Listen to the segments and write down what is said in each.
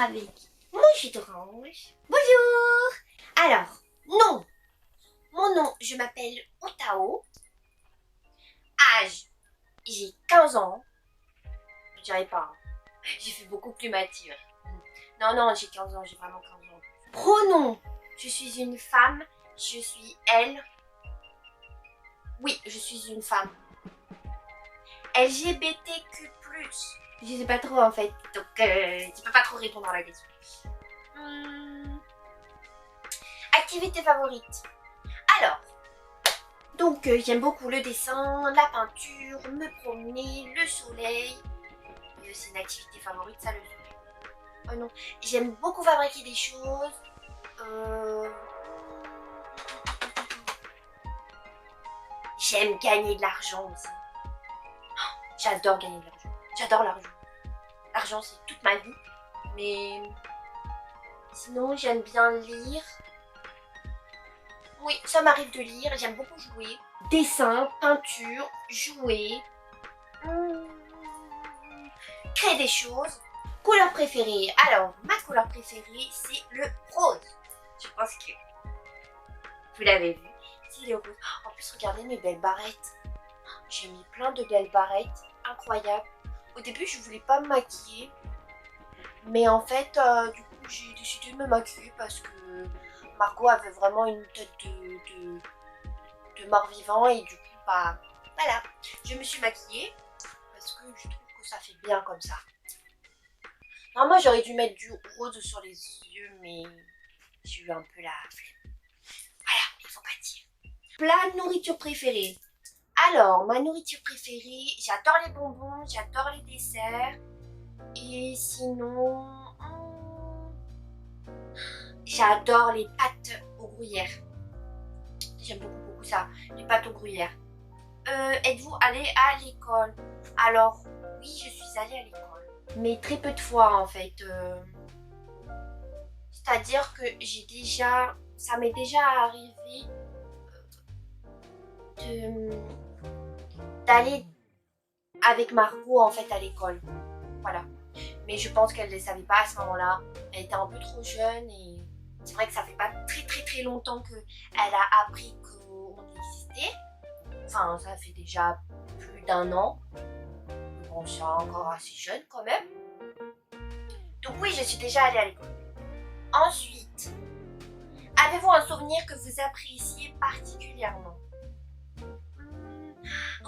avec mon jus d'orange. Bonjour! Alors, non, mon nom, je m'appelle Otao. Âge, j'ai 15 ans. Je dirais pas, j'ai fait beaucoup plus mature. Non, non, j'ai 15 ans, j'ai vraiment 15 ans. Pronom, je suis une femme, je suis elle. Oui, je suis une femme. LGBTQ+. Je sais pas trop en fait, donc tu peux pas trop répondre à la question. Activité favorite. Alors, donc j'aime beaucoup le dessin, la peinture, me promener, le soleil. C'est une activité favorite, ça, le soleil. Oh non, j'aime beaucoup fabriquer des choses. J'aime gagner de l'argent aussi. J'adore gagner de l'argent. J'adore l'argent. L'argent, c'est toute ma vie. Mais sinon, j'aime bien lire. Oui, ça m'arrive de lire. J'aime beaucoup jouer. Dessin, peinture, jouer. Créer des choses. Couleur préférée. Alors, ma couleur préférée, c'est le rose. Je pense que vous l'avez vu. C'est le rose. En plus, regardez mes belles barrettes. J'ai mis plein de belles barrettes. Incroyable. Au début, je voulais pas me maquiller. Mais en fait, du coup, j'ai décidé de me maquiller parce que Margot avait vraiment une tête de mort-vivant. Et du coup, bah, voilà. Je me suis maquillée parce que je trouve que ça fait bien comme ça. Non, moi, j'aurais dû mettre du rose sur les yeux, mais j'ai eu un peu la flemme. Voilà, il faut pas dire. Plat, nourriture préférée. Alors, ma nourriture préférée, j'adore les bonbons, j'adore les desserts. Et sinon, j'adore les pâtes aux gruyères. J'aime beaucoup ça, les pâtes aux gruyères. Êtes-vous allé à l'école? Alors, oui, je suis allée à l'école. Mais très peu de fois en fait. C'est-à-dire que ça m'est déjà arrivé d'aller avec Margot en fait à l'école. Voilà. Mais je pense qu'elle ne le savait pas à ce moment-là. Elle était un peu trop jeune et c'est vrai que ça fait pas très longtemps qu'elle a appris qu'on existait. Enfin, ça fait déjà plus d'1 an. Bon, c'est encore assez jeune quand même. Donc oui, je suis déjà allée à l'école. Ensuite, avez-vous un souvenir que vous appréciez particulièrement?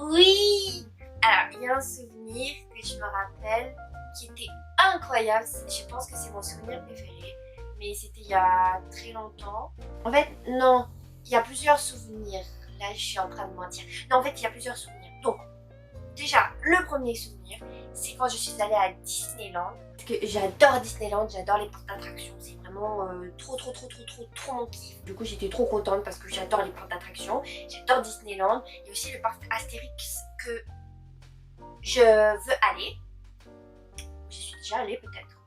Oui! Alors, il y a un souvenir que je me rappelle qui était incroyable. Je pense que c'est mon souvenir préféré. Mais c'était il y a très longtemps. En fait, non. Il y a plusieurs souvenirs. Là, je suis en train de mentir. Non, en fait, il y a plusieurs souvenirs. Donc, déjà, le premier souvenir, c'est quand je suis allée à Disneyland. Parce que j'adore Disneyland, j'adore les parcs d'attractions. C'est vraiment trop mon kiff. Du coup, j'étais trop contente parce que j'adore les parcs d'attractions. J'adore Disneyland. Il y a aussi le parc Astérix que je veux aller. J'y suis déjà allée peut-être.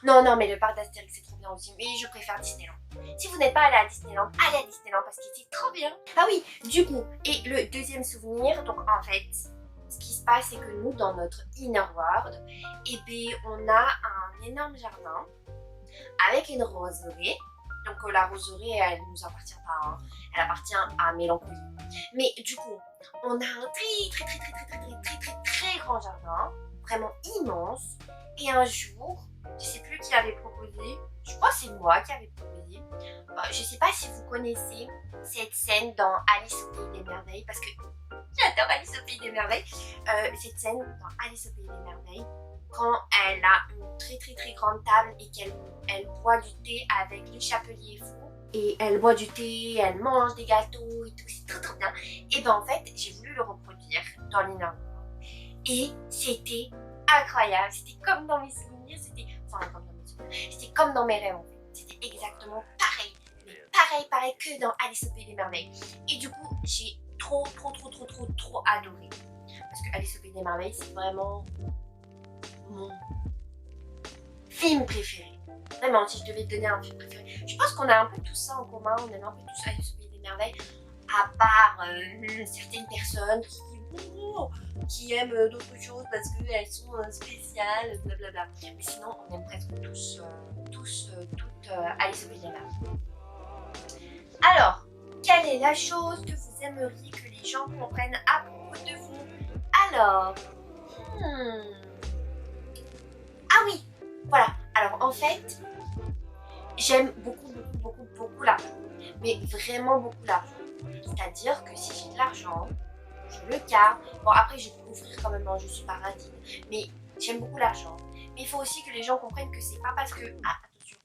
Non, mais le parc d'Astérix c'est trop bien aussi. Mais je préfère Disneyland. Si vous n'êtes pas allé à Disneyland, allez à Disneyland parce que c'est trop bien. Ah oui, du coup, et le deuxième souvenir, donc en fait, ce qui se passe, c'est que nous, dans notre inner world, eh bien, on a un énorme jardin avec une roseraie. Donc la roseraie, elle ne nous appartient pas, hein. Elle appartient à Mélancolie. Mais du coup, on a un très grand jardin, vraiment immense. Et un jour, je sais plus qui avait proposé, je crois que c'est moi qui avait proposé. Je sais pas si vous connaissez cette scène dans Alice au Pays des Merveilles, parce que j'adore Alice au Pays des Merveilles. Cette scène dans Alice au Pays des Merveilles, quand elle a une très grande table et qu'elle boit du thé avec le chapelier fou. Et elle boit du thé, elle mange des gâteaux et tout, c'est trop bien. Et ben en fait, j'ai voulu le reproduire dans l'inner. Et c'était incroyable, c'était comme dans mes souvenirs, c'était comme dans mes rêves en fait. C'était exactement pareil, mais pareil que dans Alice au Pays des Merveilles. Et du coup, j'ai trop adoré. Parce que Alice au Pays des Merveilles, c'est vraiment mon film préféré. Vraiment, si je devais te donner un film préféré. Je pense qu'on a un peu tout ça en commun, on aime un peu tous Alice au Pays des Merveilles. à part certaines personnes qui aiment d'autres choses parce qu'elles sont spéciales, blablabla. Mais sinon, on aime presque toutes aller se pyjama. Alors, quelle est la chose que vous aimeriez que les gens comprennent à propos de vous? Alors, ah oui, voilà. Alors en fait, j'aime beaucoup l'argent, mais vraiment beaucoup l'argent. C'est-à-dire que si j'ai de l'argent, je le garde. Bon, après, je peux offrir quand même, hein, je suis pas radine, mais j'aime beaucoup l'argent. Mais il faut aussi que les gens comprennent que c'est pas parce que, attention,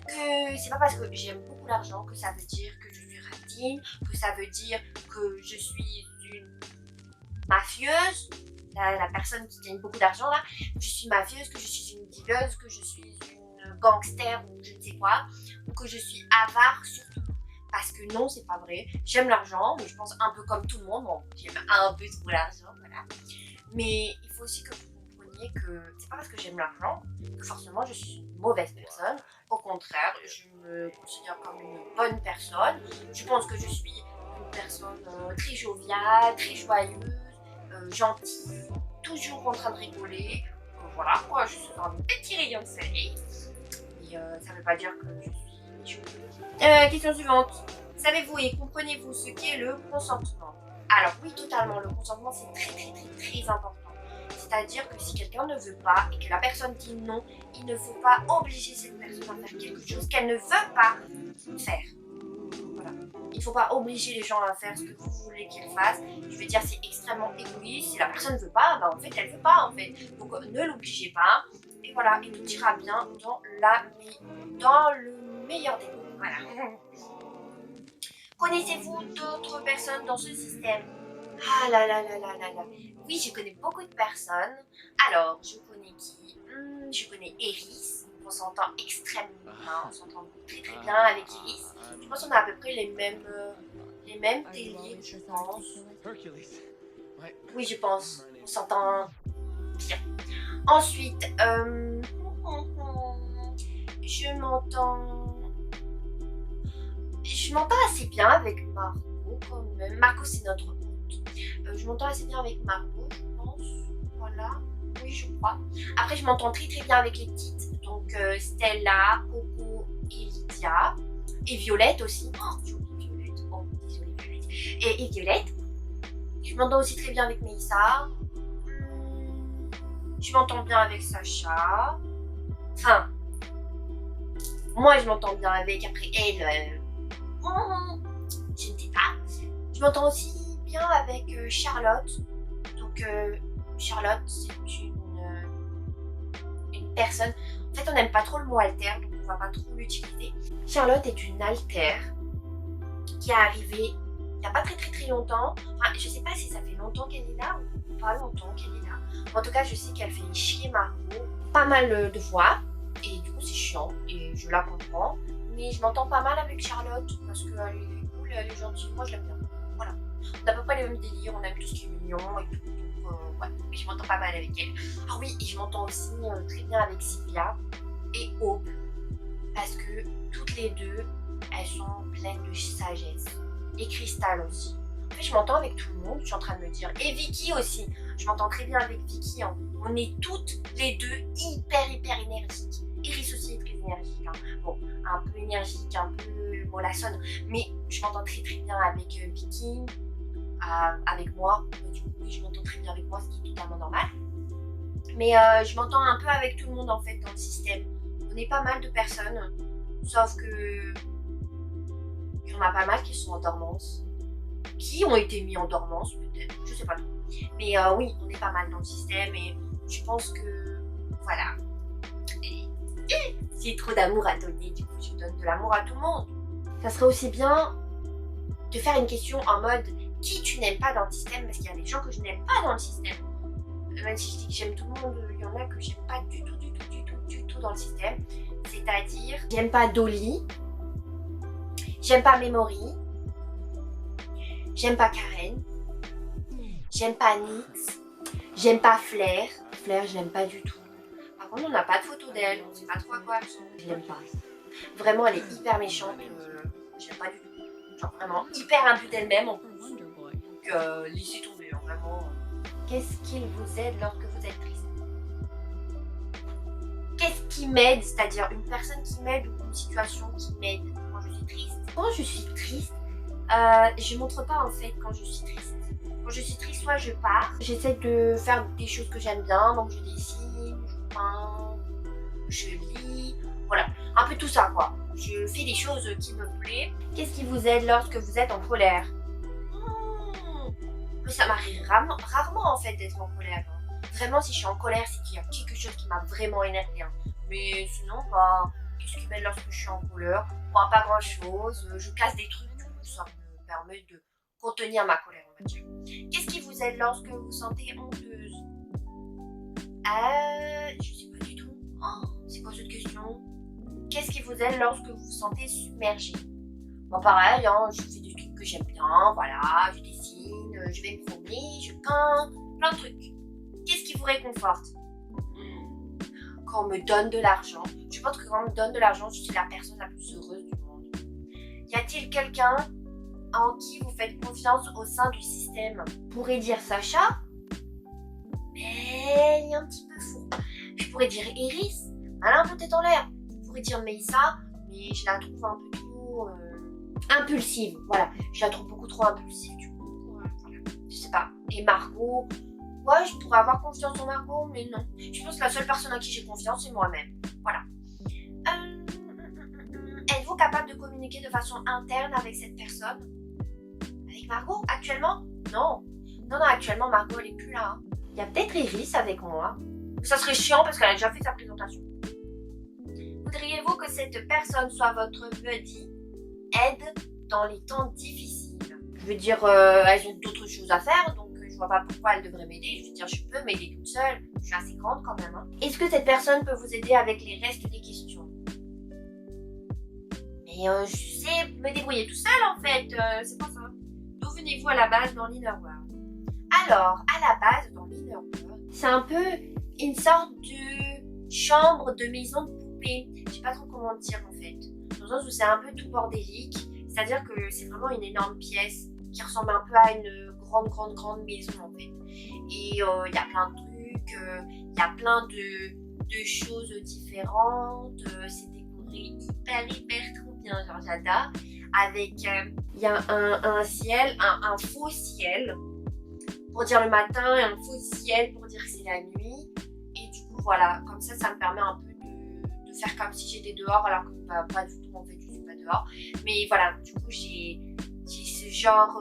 que c'est pas parce que j'aime beaucoup l'argent que ça veut dire que je suis radine, que ça veut dire que je suis une mafieuse, la personne qui gagne beaucoup d'argent là, que je suis mafieuse, que je suis une dealeuse, que je suis une gangster ou je ne sais quoi, ou que je suis avare surtout. Parce que non, c'est pas vrai. J'aime l'argent, mais je pense un peu comme tout le monde. Bon, j'aime un peu trop l'argent, voilà. Mais il faut aussi que vous compreniez que c'est pas parce que j'aime l'argent que forcément je suis une mauvaise personne. Au contraire, je me considère comme une bonne personne. Je pense que je suis une personne très joviale, très joyeuse, gentille, toujours en train de rigoler. Voilà, moi je suis un petit rayon de soleil. Et ça veut pas dire que je suis méchante. Question suivante. Savez-vous et comprenez-vous ce qu'est le consentement? Alors oui, totalement. Le consentement, c'est très important. C'est-à-dire que si quelqu'un ne veut pas et que la personne dit non, il ne faut pas obliger cette personne à faire quelque chose qu'elle ne veut pas faire. Voilà. Il ne faut pas obliger les gens à faire ce que vous voulez qu'ils fassent. Je veux dire, c'est extrêmement égoïste. Si la personne ne veut pas, ben en fait, elle ne veut pas en fait. Donc ne l'obligez pas. Et voilà, et tout ira bien dans le meilleur des mondes. Voilà. Connaissez-vous d'autres personnes dans ce système? Ah là là là là là là. Oui, je connais beaucoup de personnes. Alors, je connais qui? Je connais Eris. On s'entend extrêmement bien. On s'entend très bien avec Eris. Je pense qu'on a à peu près les mêmes délires, je pense. Oui, je pense. On s'entend bien. Ensuite, je m'entends assez bien avec Margot quand même. Margot, c'est notre hôte. Je m'entends assez bien avec Margot, je pense. Voilà. Oui, je crois. Après, je m'entends très bien avec les petites. Donc, Stella, Coco et Lydia. Et Violette aussi. Oh, j'ai oublié Violette. Oh, désolée Violette. Et Violette. Je m'entends aussi très bien avec Mélissa. Je m'entends bien avec Sacha. Enfin, moi, je m'entends bien avec. Après, elle, je ne sais pas. Je m'entends aussi bien avec Charlotte. Donc, Charlotte, c'est une personne. En fait, on n'aime pas trop le mot alter, donc on va pas trop l'utiliser. Charlotte est une alter qui est arrivée il n'y a pas très longtemps. Enfin, je sais pas si ça fait longtemps qu'elle est là ou pas longtemps qu'elle est là. En tout cas, je sais qu'elle fait chier Margot pas mal de fois. Et du coup, c'est chiant et je la comprends. Mais je m'entends pas mal avec Charlotte parce qu'elle est cool, elle est gentille. Moi, je l'aime bien. Voilà. On a à peu près les mêmes délires, on aime tout ce qui est mignon et tout. Donc, ouais. Mais je m'entends pas mal avec elle. Ah oui, et je m'entends aussi très bien avec Sylvia et Hope. Parce que toutes les deux, elles sont pleines de sagesse. Et Crystal aussi. En fait, je m'entends avec tout le monde, je suis en train de me dire. Et Vicky aussi. Je m'entends très bien avec Vicky. Hein. On est toutes les deux hyper énergiques. Iris aussi est très énergique. Hein. Bon, un peu énergique, un peu mollassonne. Mais je m'entends très bien avec Vicky, avec moi. Du coup, oui, je m'entends très bien avec moi, ce qui est totalement normal. Mais je m'entends un peu avec tout le monde en fait dans le système. On est pas mal de personnes. Sauf que il y en a pas mal qui sont en dormance. Qui ont été mis en dormance peut-être, je sais pas trop. Mais oui, on est pas mal dans le système et je pense que voilà. J'ai trop d'amour à donner, du coup je donne de l'amour à tout le monde. Ça serait aussi bien de faire une question en mode qui tu n'aimes pas dans le système, parce qu'il y a des gens que je n'aime pas dans le système. Même si je dis que j'aime tout le monde, il y en a que j'aime pas du tout dans le système. C'est-à-dire, j'aime pas Dolly, j'aime pas Memory, j'aime pas Karen, j'aime pas Nix, j'aime pas Flair. Flair, je l'aime pas du tout. Par contre, on n'a pas de photo d'elle, on sait pas trop à quoi elle ressemble. Je l'aime pas. Vraiment, elle est hyper méchante, j'aime pas du tout. Genre vraiment hyper imbue d'elle-même en plus. Donc laissez tomber, hein, vraiment. Qu'est-ce qui vous aide lorsque vous êtes triste? Qu'est-ce qui m'aide? C'est-à-dire une personne qui m'aide ou une situation qui m'aide quand je suis triste? Quand je suis triste, je montre pas en fait quand je suis triste. Quand je suis triste, soit je pars, j'essaie de faire des choses que j'aime bien, donc je dessine, je peins, je lis, voilà, un peu tout ça quoi. Je fais des choses qui me plaisent. Qu'est-ce qui vous aide lorsque vous êtes en colère? Mais ça m'arrive rarement en fait d'être en colère. Vraiment, si je suis en colère, c'est qu'il y a quelque chose qui m'a vraiment énervé. Mais sinon, bah, qu'est-ce qui m'aide lorsque je suis en colère? Bah, pas grand chose, je casse des trucs, du coup ça me permet de contenir ma colère, on va dire. Qu'est-ce qui vous aide lorsque vous vous sentez honteuse? Je sais pas du tout. Oh, c'est quoi cette question? Qu'est-ce qui vous aide lorsque vous vous sentez submergé? Bon, pareil, hein, je fais des trucs que j'aime bien, voilà, je dessine, je vais me promener, je peins, plein de trucs. Qu'est-ce qui vous réconforte? Quand on me donne de l'argent. Je pense que quand on me donne de l'argent, je suis la personne la plus heureuse du monde. Y a-t-il quelqu'un en qui vous faites confiance au sein du système? Je pourrais dire Sacha, mais il est un petit peu fou. Je pourrais dire Iris, elle a un peu tête en l'air. Je pourrais dire Meissa, mais je la trouve un peu trop impulsive. Voilà, je la trouve beaucoup trop impulsive du coup. Voilà. Je sais pas. Et Margot, ouais, je pourrais avoir confiance en Margot, mais non. Je pense que la seule personne à qui j'ai confiance, c'est moi-même. Voilà. Êtes-vous capable de communiquer de façon interne avec cette personne? Avec Margot, actuellement? Non. Non, actuellement, Margot, elle est plus là. Il y a peut-être Iris avec moi. Ça serait chiant parce qu'elle a déjà fait sa présentation. Voudriez-vous que cette personne soit votre buddy, aide dans les temps difficiles? Je veux dire, elles ont d'autres choses à faire, donc je vois pas pourquoi elles devraient m'aider. Je veux dire, je peux m'aider toute seule. Je suis assez grande quand même. Hein. Est-ce que cette personne peut vous aider avec les restes des questions? Mais je sais me débrouiller tout seul en fait. C'est pas ça. D'où venez-vous à la base dans l'Inner World? Alors, à la base dans l'Inner World, c'est un peu une sorte de chambre de maison de poupée. Je sais pas trop comment dire en fait. Dans le sens où c'est un peu tout bordélique. C'est-à-dire que c'est vraiment une énorme pièce qui ressemble un peu à une grande maison en fait. Et il y a plein de trucs, il y a plein de choses différentes. C'est décoré hyper trop bien, genre j'adore. Avec, il y a un ciel, un faux ciel pour dire le matin et un faux ciel pour dire que c'est la nuit. Et du coup voilà, comme ça me permet un peu de faire comme si j'étais dehors alors que bah, pas du tout en fait, je suis pas dehors. Mais voilà, du coup j'ai ce genre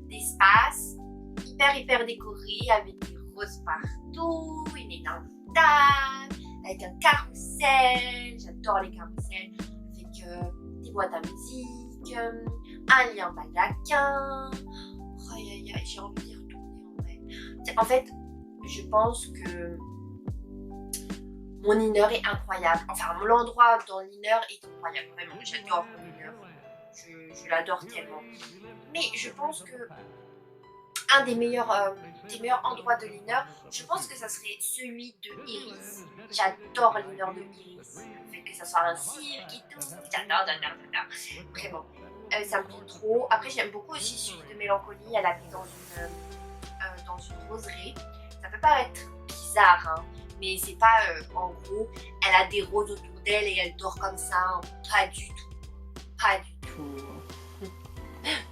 d'espace hyper décoré avec des roses partout, une énorme table, avec un carrousel, j'adore les carrousels, avec des boîtes à musique, un lit en baldaquin. Oh, j'ai envie d'y retourner en vrai. En fait, je pense que mon inner est incroyable. Enfin, l'endroit dans l'inner est incroyable. Vraiment, j'adore mon inner. Je l'adore tellement. Mais je pense que un des meilleurs endroits de l'inner, je pense que ça serait celui de Iris. J'adore l'inner de Iris. Le fait que ça soit un cirque et tout. J'adore. Vraiment. Ça me plaît trop. Après, j'aime beaucoup aussi celui de Mélancolie. Elle habite dans une roseraie. Ça peut paraître bizarre, hein, mais c'est pas en gros, elle a des roses autour d'elle et elle dort comme ça. Hein. Pas du tout. Pas du tout.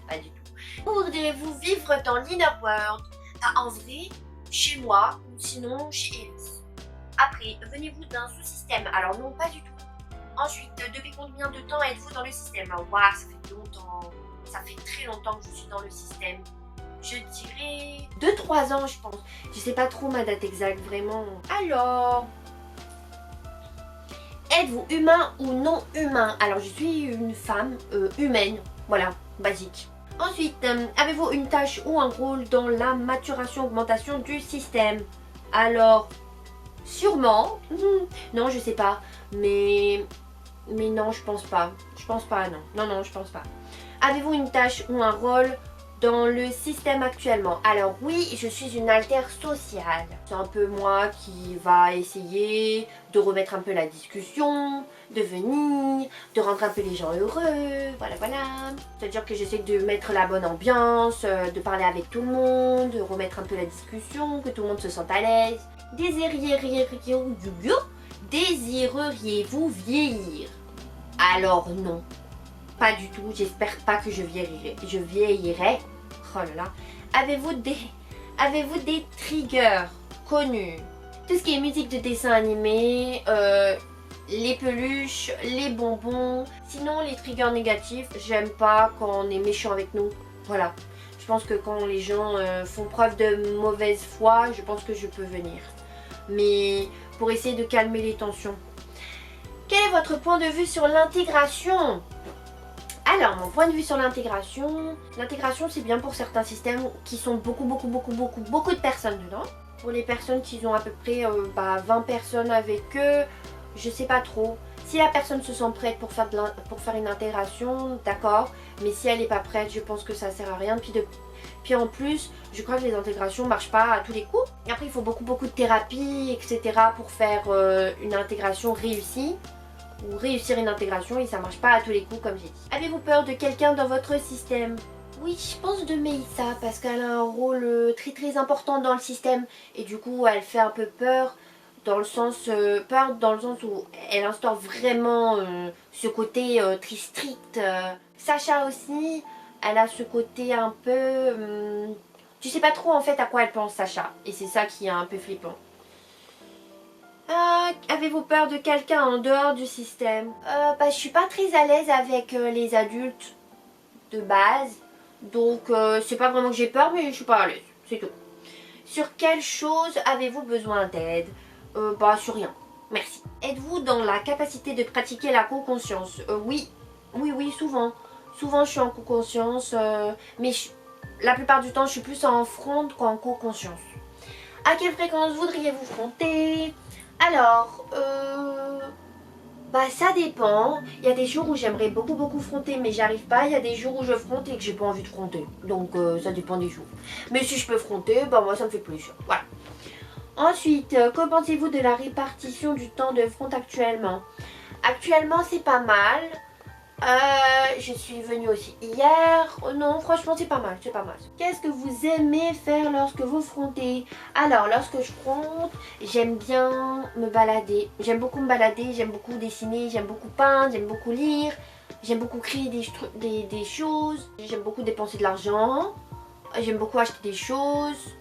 Pas du tout. Où voudriez-vous vivre dans l'Inner World? En vrai, chez moi ou sinon chez Iris. Après, venez-vous d'un sous-système? Alors non, pas du tout. Ensuite, depuis combien de temps êtes-vous dans le système? Waouh, ça fait longtemps. Ça fait très longtemps que je suis dans le système. Je dirais 2-3 ans, je pense. Je sais pas trop ma date exacte, vraiment. Alors, êtes-vous humain ou non humain? Alors, je suis une femme humaine. Voilà, basique. Ensuite, avez-vous une tâche ou un rôle dans la maturation-augmentation du système? Alors, sûrement. Non, je sais pas. Mais non, je pense pas. Je pense pas, non. Non, je pense pas. Avez-vous une tâche ou un rôle dans le système actuellement. Alors oui, je suis une altère sociale. C'est un peu moi qui va essayer de remettre un peu la discussion, de venir, de rendre un peu les gens heureux, voilà. C'est-à-dire que j'essaie de mettre la bonne ambiance, de parler avec tout le monde, de remettre un peu la discussion, que tout le monde se sente à l'aise. Désireriez-vous vieillir? Alors non. Pas du tout, j'espère pas que je vieillirai. Oh là là. Avez-vous des triggers connus? Tout ce qui est musique de dessin animé, les peluches, les bonbons. Sinon, les triggers négatifs, j'aime pas quand on est méchant avec nous. Voilà. Je pense que quand les gens font preuve de mauvaise foi, je pense que je peux venir. Mais pour essayer de calmer les tensions. Quel est votre point de vue sur l'intégration? Alors, mon point de vue sur l'intégration c'est bien pour certains systèmes qui sont beaucoup de personnes dedans. Pour les personnes qui ont à peu près 20 personnes avec eux, je sais pas trop. Si la personne se sent prête pour faire une intégration, d'accord. Mais si elle n'est pas prête, je pense que ça sert à rien. Puis en plus, je crois que les intégrations ne marchent pas à tous les coups. Et après, il faut beaucoup de thérapie, etc. pour faire une intégration réussie. Ou réussir une intégration et ça marche pas à tous les coups comme j'ai dit. Avez-vous peur de quelqu'un dans votre système? Oui, je pense de Meissa parce qu'elle a un rôle très important dans le système et du coup elle fait un peu peur dans le sens où elle instaure vraiment ce côté très strict. Sacha aussi, elle a ce côté un peu... tu sais pas trop en fait à quoi elle pense Sacha et c'est ça qui est un peu flippant. Avez-vous peur de quelqu'un en dehors du système? Je suis pas très à l'aise avec les adultes de base. Donc c'est pas vraiment que j'ai peur mais je suis pas à l'aise, c'est tout. Sur quelle chose avez-vous besoin d'aide? Sur rien, merci. Êtes-vous dans la capacité de pratiquer la co-conscience? Oui, souvent. Souvent je suis en co-conscience, mais la plupart du temps je suis plus en fronde qu'en co-conscience. À quelle fréquence voudriez-vous fronter? Alors, ça dépend. Il y a des jours où j'aimerais beaucoup fronter mais j'arrive pas. Il y a des jours où je fronte et que j'ai pas envie de fronter. Donc ça dépend des jours. Mais si je peux fronter, moi ça me fait plaisir. Voilà. Ensuite, que pensez-vous de la répartition du temps de front actuellement? Actuellement c'est pas mal. Je suis venue aussi hier. Non, franchement, c'est pas mal, Qu'est-ce que vous aimez faire lorsque vous frontez? Alors, lorsque je fronte, j'aime bien me balader. J'aime beaucoup me balader, j'aime beaucoup dessiner, j'aime beaucoup peindre, j'aime beaucoup lire. J'aime beaucoup créer des choses. J'aime beaucoup dépenser de l'argent. J'aime beaucoup acheter des choses.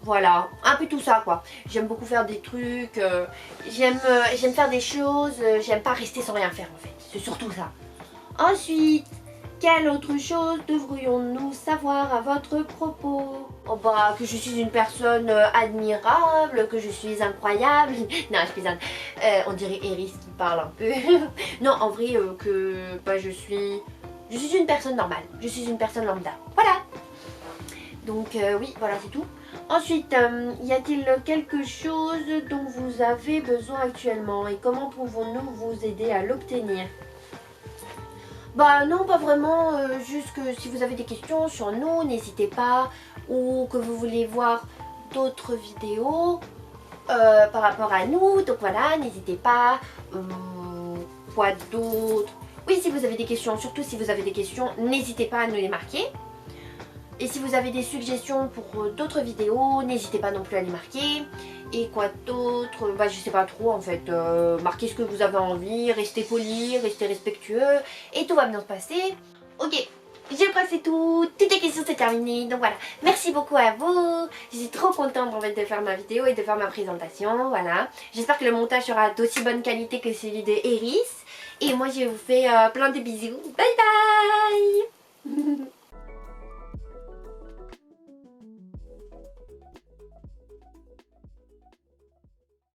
Voilà, un peu tout ça quoi. J'aime beaucoup faire des trucs. J'aime faire des choses. J'aime pas rester sans rien faire en fait. C'est surtout ça. Ensuite, quelle autre chose devrions-nous savoir à votre propos? Que je suis une personne admirable, que je suis incroyable. Non, je plaisante. On dirait Eris qui parle un peu. Non, en vrai, je suis une personne normale. Je suis une personne lambda. Voilà. Donc oui, voilà, c'est tout. Ensuite, y a-t-il quelque chose dont vous avez besoin actuellement et comment pouvons-nous vous aider à l'obtenir? Non, pas vraiment, juste que si vous avez des questions sur nous, n'hésitez pas, ou que vous voulez voir d'autres vidéos par rapport à nous, donc voilà, n'hésitez pas. Quoi d'autre? Oui, si vous avez des questions, surtout si vous avez des questions, n'hésitez pas à nous les marquer. Et si vous avez des suggestions pour d'autres vidéos, n'hésitez pas non plus à les marquer. Et quoi d'autre? Je sais pas trop en fait. Marquez ce que vous avez envie, restez poli, restez respectueux. Et tout va bien se passer. Ok, je crois que c'est tout. Toutes les questions c'est terminé. Donc voilà, merci beaucoup à vous. Je suis trop contente en fait de faire ma vidéo et de faire ma présentation. Voilà. J'espère que le montage sera d'aussi bonne qualité que celui de Eris. Et moi je vous fais plein de bisous. Bye bye.